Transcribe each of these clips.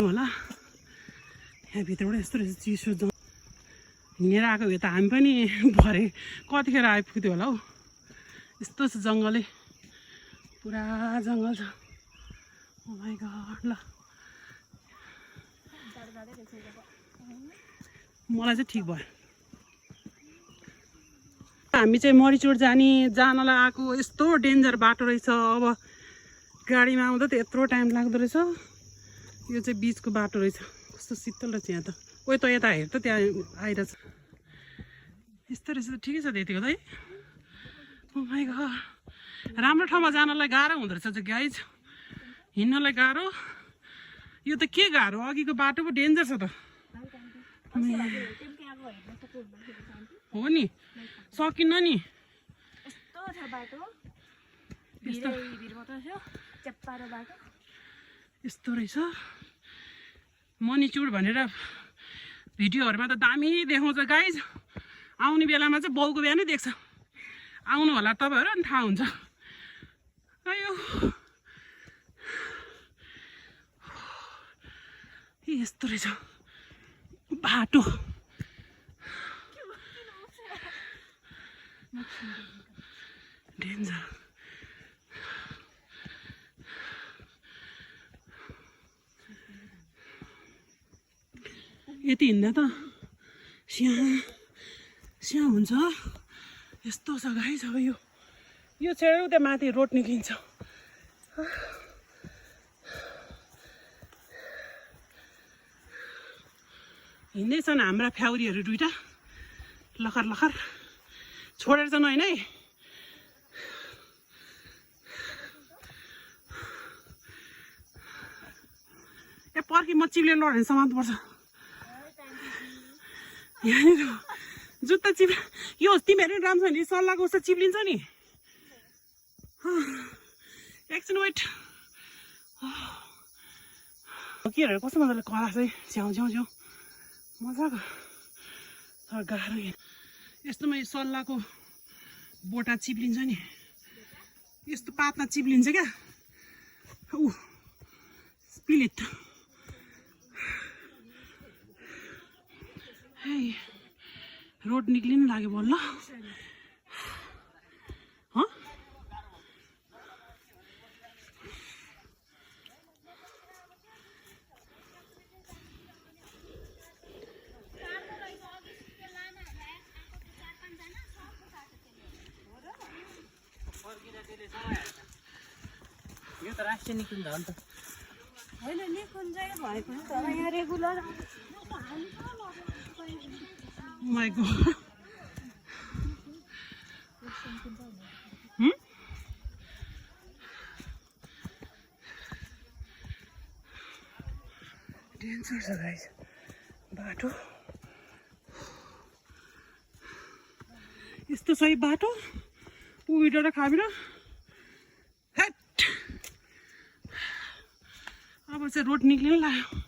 होला यहाँ भित्रबाट यस्तो रहेछ चिसो हिँडेर आएको भए त हामी पनि भरे कतिखेर आइपुग्थ्यो होला हौ यस्तो छ जङ्गलै पुरा जङ्गल छ ओ माइ गॉड ल मलाई चाहिँ ठिक भयो हामी चाहिँ मरिचोड जानलाई आएको यस्तो डेन्जर बाटो रहेछ अब गाडीमा आउँदा त यत्रो टाइम लाग्दो रहेछ यो चाहिँ बिचको बाटो रहेछ कस्तो शीतल रहेछ यहाँ त कोही त यता हेर त त्यहाँ आइरहेछ यस्तो रहेछ त ठिकै छ त्यतिको त है ओ माइ गॉड राम्रो ठाउँमा जानलाई गाह्रो हुँदो रहेछ चाहिँ गाइज हिँड्नलाई गाह्रो यो त के गाह्रो अघिको बाटो पो डेन्जर छ त हो नि सकिन्न नि यस्तो रहेछ मणिचुर भनेर भिडियोहरूमा त दामी देखाउँछ गाइज आउने बेलामा चाहिँ बाउको बिहानै देख्छ आउनु होला तपाईँहरू अनि थाहा हुन्छ अयो यस्तो रहेछ बाटो डेन्जर यति हिँड्दा त स्याहाँ हुन्छ यस्तो छ गाई छ यो छेउ त्यहाँ माथि रोड निक्लिन्छ हिँड्दैछन् हाम्रा फ्याउरीहरू दुइटा लखर लखर छोडेर चाहिँ होइन है ए पर्खी म चिप्लेर लडेर समात्नु पर्छ यहाँनिर जुत्ता यो तिमीहरू पनि राम्रो छ नि सल्लाहको उस्तो चिप्लिन्छ नि एकछिन वेट केहरू कस्तो मजाले कला चाहिँ छ्याउ छ्याउ छ्याउ मजाको तर गाह्रो यस्तोमा यो सल्लाहको बोटा चिप्लिन्छ नि यस्तो पातमा चिप्लिन्छ क्या ऊ पिलित है रोड निक्लिनु लाग्यो बल्ल यो त राष्ट्रिय निकुञ्ज हो नि त होइन निकुञ्ज भएको तर यहाँ रेगुलर माइ गॉड डेन्जर छ गाइस बाटो यस्तो सही बाटो उभिएर खाबिर अब चाहिँ रोड निक्लिनु लाग्यो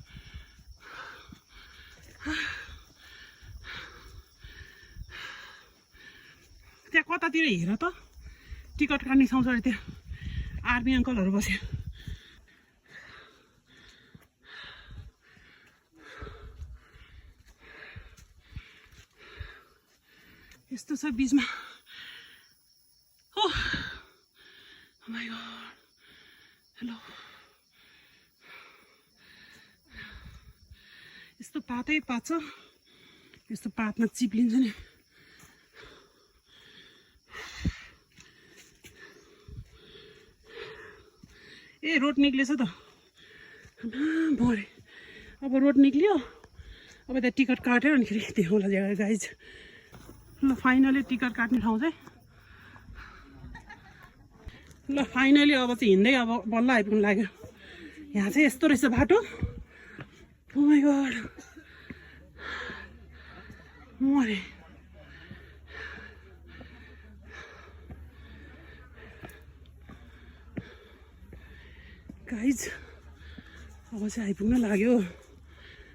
त्यहाँ कतातिर हेर त टिकट काट्ने ठाउँ छ अरे त्यहाँ आर्मी अङ्कलहरू बस्यो यस्तो छ बिचमा Oh my god. Hello. यस्तो पातै पात छ यस्तो पातमा चिप्लिन्छ नि ए रोड निक्लेछ त भरे अब रोड निक्लियो अब त्यहाँ टिकट काटेर अनिखेरि देखाउला जग्गा गाइज ल फाइनली टिकट काट्ने ठाउँ चाहिँ ल फाइनली अब चाहिँ हिँड्दै अब बल्ल आइपुग्नु लाग्यो यहाँ चाहिँ यस्तो रहेछ बाटो ओ माइ गॉड मरे गाइज अब चाहिँ आइपुग्न लाग्यो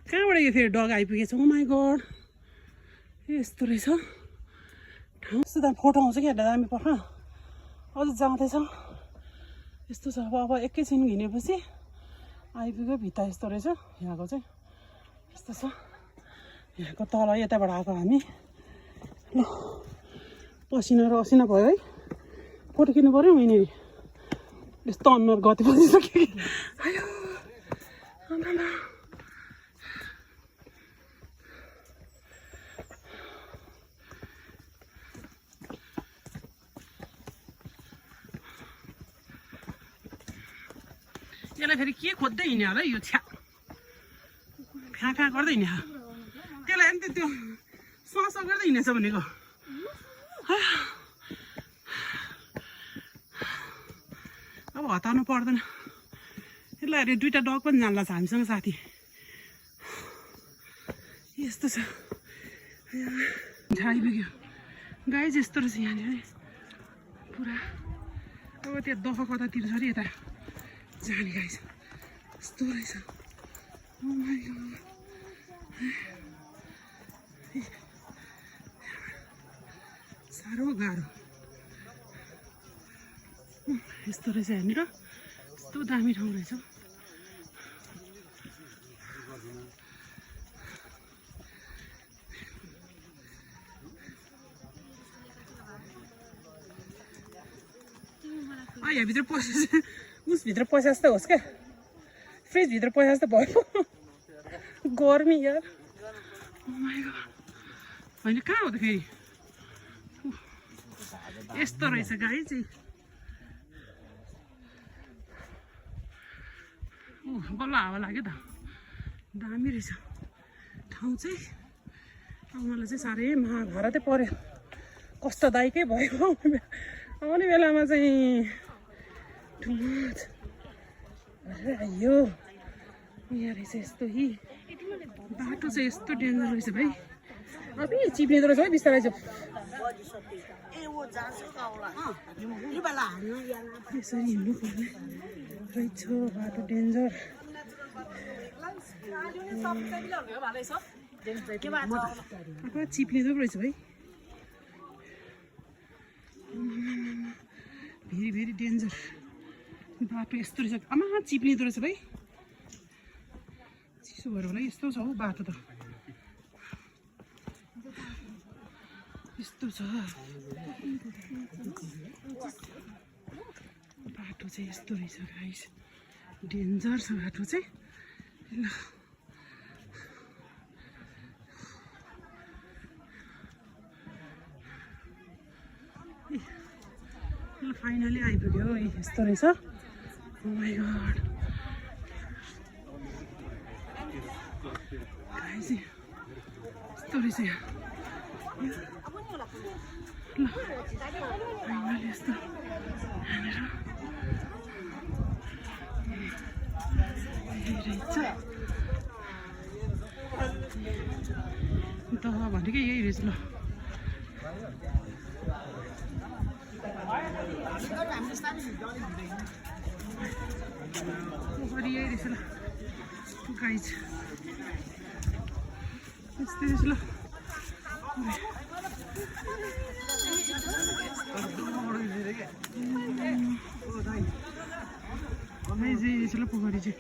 कहाँबाट यो फेरि डग आइपुगेछ ओ माइ गॉड यस्तो रहेछ ठाउँ यस्तो दामी फोटो आउँछ क्या दामी पर्ख अझ जाँदैछ यस्तो छ अब एकैछिन हिँडेपछि आइपुग्यो भित्ता यस्तो रहेछ यहाँको चाहिँ यस्तो छ यहाँको तल यताबाट आएको हामी ल पसिना र असिना भयो है फोटो खिच्नु पऱ्यो यहीँनिर यस्तो अनुहार गति बसिसक्यो कि आयो यसलाई फेरि के खोज्दै हिँड्यो होला यो छ्या फ्याँ फ्याँ गर्दै हिँड्यो त्यसलाई अनि त्यो सस गर्दै हिँडेछ भनेको अब हतार्नु पर्दैन यसलाई अरे दुईवटा डग पनि जान्ला छ हामीसँग साथी यस्तो छ आइपुग्यो गाई चाहिँ यस्तो रहेछ यहाँनिर पुरा अब त्यो दफ कतातिर छ अरे यता जाने गाई छ यस्तो रहेछ साह्रो गाह्रो यस्तो रहेछ यहाँनिर यस्तो दामी ठाउँ रहेछ यहाँभित्र पसेछ उसभित्र पसे जस्तो होस् क्या फ्रिजभित्र पसे जस्तो भयो गर्मी यार होइन कहाँ हो त फेरि यस्तो रहेछ गाई चाहिँ बल्ल हावा लाग्यो त दामी रहेछ ठाउँ चाहिँ अब मलाई चाहिँ साह्रै महाभारतै पऱ्यो कस्तो दाइकै भयो आउने बेलामा चाहिँ ठुलो आयो यहाँ रहेछ यस्तो हि बाटो चाहिँ यस्तो डेन्जर रहेछ भाइ अब चिप्लिँदो रहेछ है बिस्तारै चाहिँ यसरी हिँड्नु पर्ने रहेछ बाटो डेन्जर अब चिप्लिँदो रहेछ भाइ भेरी भेरी डेन्जर बाटो यस्तो रहेछ आमा चिप्लिँदो रहेछ भाइ चिसो भएर होला यस्तो छ हौ बाटो त यस्तो छ बाटो चाहिँ यस्तो रहेछ गाइस डेन्जर छ बाटो चाहिँ ल फाइनली आइपुग्यो यस्तो रहेछ ओ माइ गॉड गाइस यस्तो रहेछ यहाँ ल फाइनली यस्तो रहेछ त भनेकै यही रहेछ ल पोखरी यही रहेछ ल गाइज यस्तै रहेछ ल पोखरी चाहिँ